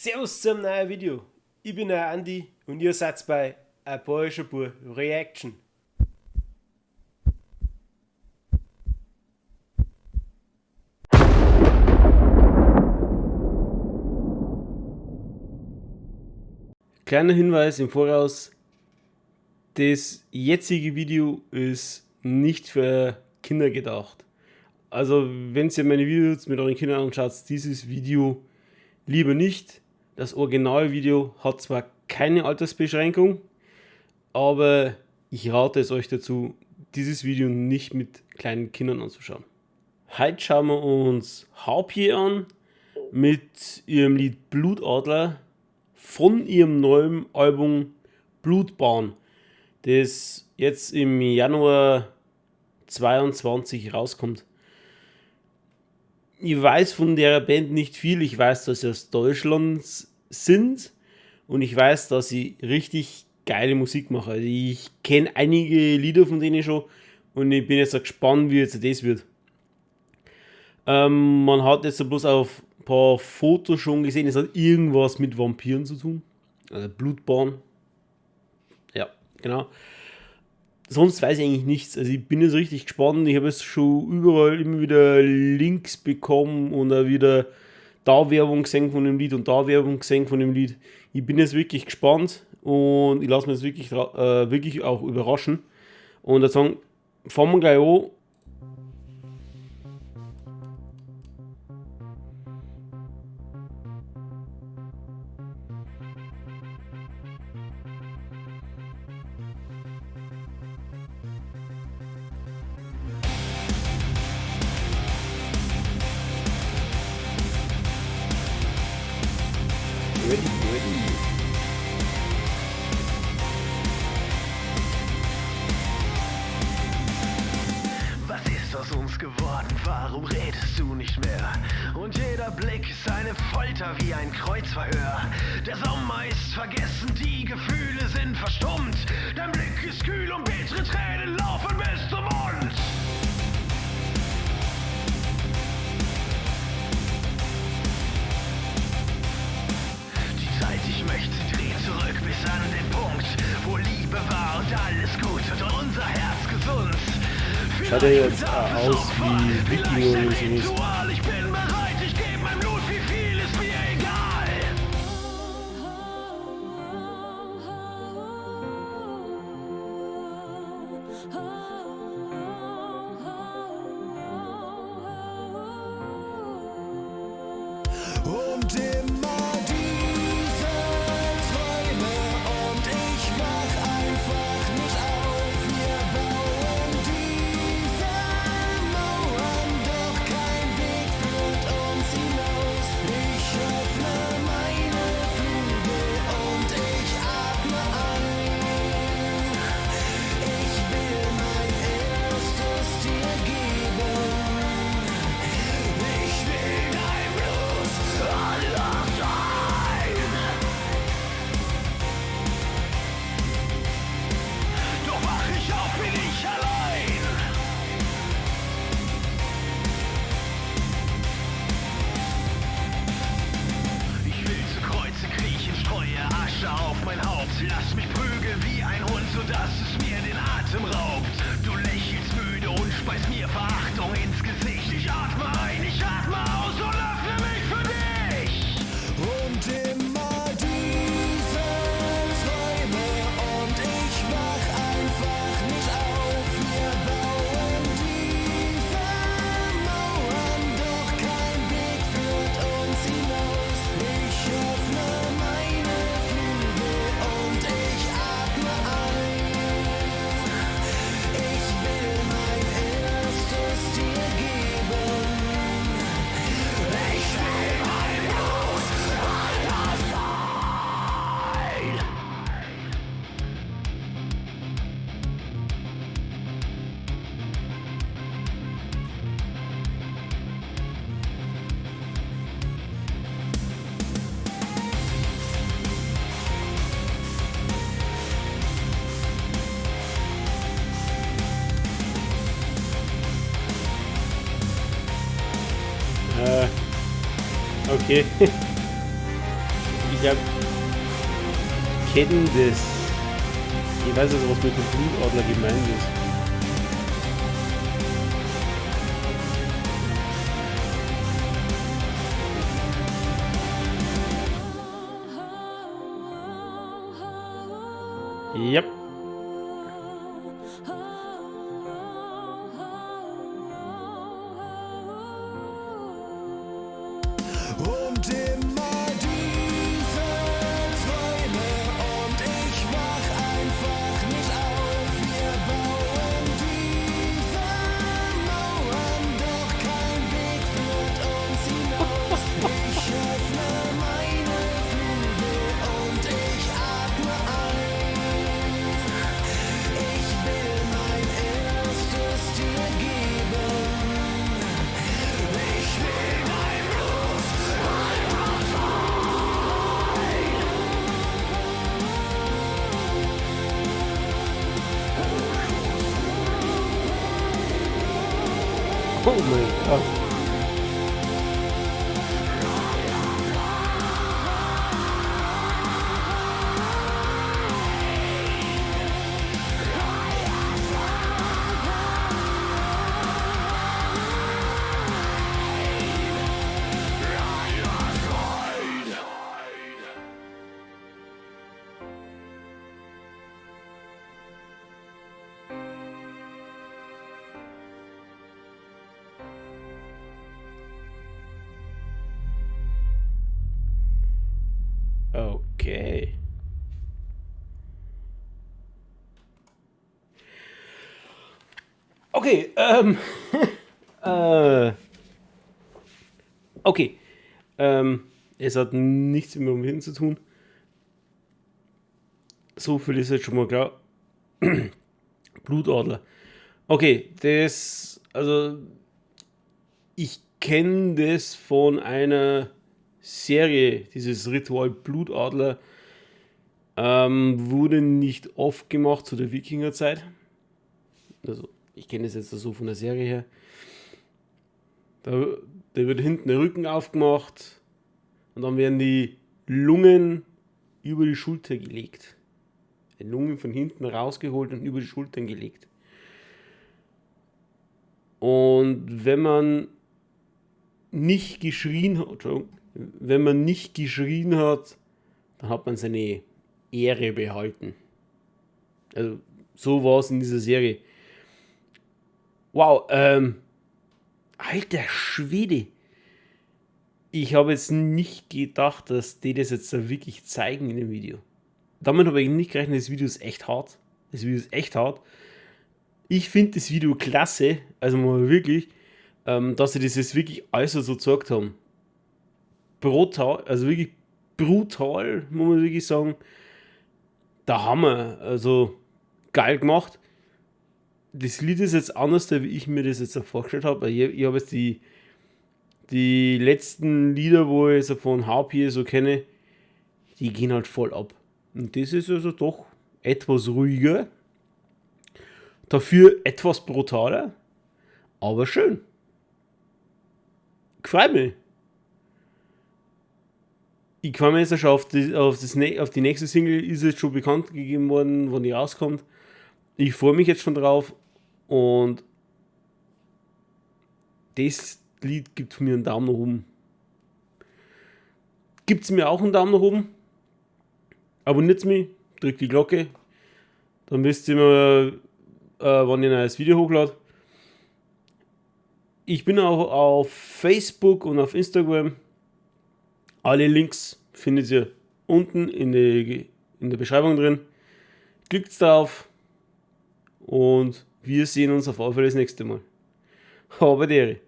Servus zum neuen Video. Ich bin der Andi und ihr seid bei Ein Bayerischer Bub Reaction. Kleiner Hinweis im Voraus: Das jetzige Video ist nicht für Kinder gedacht. Also wenn ihr meine Videos mit euren Kindern anschaut, dieses Video lieber nicht. Das Originalvideo hat zwar keine Altersbeschränkung, aber ich rate es euch dazu, dieses Video nicht mit kleinen Kindern anzuschauen. Heute schauen wir uns HP an mit ihrem Lied Blutadler von ihrem neuen Album Blutbahn, das jetzt im Januar 22 rauskommt. Ich weiß von der Band nicht viel. Ich weiß, dass sie aus Deutschland sind und ich weiß, dass sie richtig geile Musik machen. Also ich kenne einige Lieder von denen schon und ich bin jetzt auch gespannt, wie jetzt das wird. Man hat jetzt bloß auf ein paar Fotos schon gesehen, es hat irgendwas mit Vampiren zu tun. Also Blutbahn. Ja, genau. Sonst weiß ich eigentlich nichts. Also ich bin jetzt richtig gespannt. Ich habe jetzt schon überall immer wieder Links bekommen und auch wieder da Werbung gesehen von dem Lied und da Werbung gesehen von dem Lied. Ich bin jetzt wirklich gespannt und ich lasse mich jetzt wirklich auch überraschen. Und dann sagen, fangen wir gleich an. Ready. Was ist aus uns geworden? Warum redest du nicht mehr? Und jeder Blick ist eine Folter wie ein Kreuzverhör. Der Sommer ist vergessen, die Gefühle sind verstummt. Dein Blick ist kühl und bittere Tränen laufen bis zum Mund. Ich möchte drehen zurück bis an den Punkt, wo Liebe war und alles gut und unser Herz gesund. Schaut er jetzt aus wie Wikinger oder sowas? Ich bin bereit, ich gebe mein Blut, wie viel ist mir egal. Und immer lass mich prügeln wie ein Hund, sodass es mir den Atem raubt. Du lächelst müde und speist mir Verachtung ins Gesicht. Ich atme ein, ich atme aus und öffne mich für dich. Und immer diese Träume und ich wach einfach nicht auf. Wir bauen diese Mauern, doch kein Weg führt uns hinaus. Ich öffne meine Flügel und ich atme ein. Ich will mein Innerstes dir geben. Ich will mein Blut anders sein. Okay. Ja, kennen das. Ich weiß also, was mit dem Blutadler gemeint ist. Yep. Und immer diese Träume und ich wach einfach nicht auf. Wir bauen diese Mauern, doch kein Weg führt uns hinaus. Ich öffne meine Flügel und ich atme ein. Ich will mein erstes Tier geben. Ich will dein Blut. Oh mein Gott. Okay. Okay, okay. Es hat nichts mit dem Wissen zu tun. So viel ist jetzt schon mal klar. Blutadler. Okay, ich kenne das von einer Serie, dieses Ritual Blutadler, wurde nicht oft gemacht zu der Wikingerzeit. Also, ich kenne es jetzt so von der Serie her. Da wird hinten der Rücken aufgemacht und dann werden die Lungen über die Schulter gelegt. Die Lungen von hinten rausgeholt und über die Schultern gelegt. Und wenn man nicht geschrien hat, dann hat man seine Ehre behalten. Also so war es in dieser Serie. Wow, alter Schwede. Ich habe jetzt nicht gedacht, dass die das jetzt da wirklich zeigen in dem Video. Damit habe ich nicht gerechnet, das Video ist echt hart. Ich finde das Video klasse, also mal wirklich, dass sie das jetzt wirklich alles so gezeigt haben. Brutal, also wirklich brutal, muss man wirklich sagen. Der Hammer, also geil gemacht. Das Lied ist jetzt anders, wie ich mir das jetzt vorgestellt habe. Ich habe jetzt die letzten Lieder, wo ich jetzt von HP so kenne, die gehen halt voll ab. Und das ist also doch etwas ruhiger, dafür etwas brutaler, aber schön. Gefällt mich. Ich freue mich jetzt schon auf die nächste Single, ist jetzt schon bekannt gegeben worden, wann die rauskommt. Ich freue mich jetzt schon drauf und das Lied gibt von mir einen Daumen nach oben. Gibt es mir auch einen Daumen nach oben? Abonniert mich, drückt die Glocke, dann wisst ihr immer, wann ich ein neues Video hochlade. Ich bin auch auf Facebook und auf Instagram. Alle Links findet ihr unten in der Beschreibung drin. Klickt drauf und wir sehen uns auf jeden Fall das nächste Mal. Habe die Ehre.